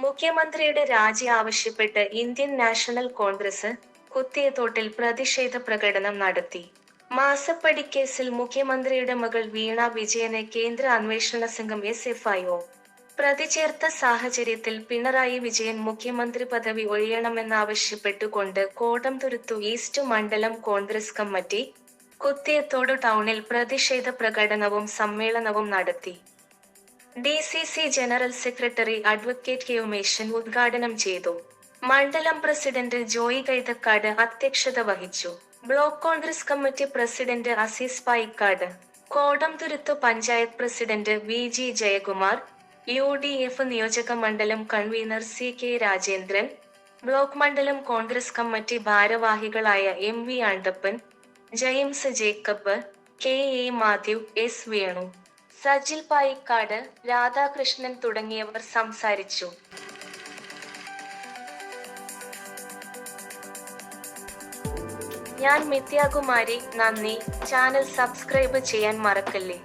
മുഖ്യമന്ത്രിയുടെ രാജി ആവശ്യപ്പെട്ട് ഇന്ത്യൻ നാഷണൽ കോൺഗ്രസ് കുത്തിയതോട്ടിൽ പ്രതിഷേധ പ്രകടനം നടത്തി. മാസപ്പടിക്കേസിൽ മുഖ്യമന്ത്രിയുടെ മകൾ വീണ വിജയനെ കേന്ദ്ര അന്വേഷണ സംഘം SFIO പ്രതി ചേർത്ത സാഹചര്യത്തിൽ പിണറായി വിജയൻ മുഖ്യമന്ത്രി പദവി ഒഴിയണമെന്നാവശ്യപ്പെട്ടുകൊണ്ട് കോടംതുരുത്തു ഈസ്റ്റ് മണ്ഡലം കോൺഗ്രസ് കമ്മിറ്റി കുത്തിയത്തോട് ടൗണിൽ പ്രതിഷേധ പ്രകടനവും സമ്മേളനവും നടത്തി. DCC general secretary advocate K Umeshan ഉദ്ഘാടനം ചെയ്തു. മണ്ഡലം പ്രസിഡന്റ് ജോയി കൈതക്കാട് അധ്യക്ഷത വഹിച്ചു. Block Congress committee president Azeez Payikkad, Kodamthuruthu panchayat president VG Jayakumar, UDF നിയോജക മണ്ഡലം കൺവീനർ CK രാജേന്ദ്രൻ, ബ്ലോക്ക് മണ്ഡലം കോൺഗ്രസ് കമ്മിറ്റി ഭാരവാഹികളായ MV Andappan, James Jacob, KA Mathew, S Venu, Sajil Payikkad, Radhakrishnan തുടങ്ങിയവർ സംസാരിച്ചു. ഞാൻ മിഥ്യാകുമാരി. നന്ദി. ചാനൽ സബ്സ്ക്രൈബ് ചെയ്യാൻ മറക്കല്ലേ.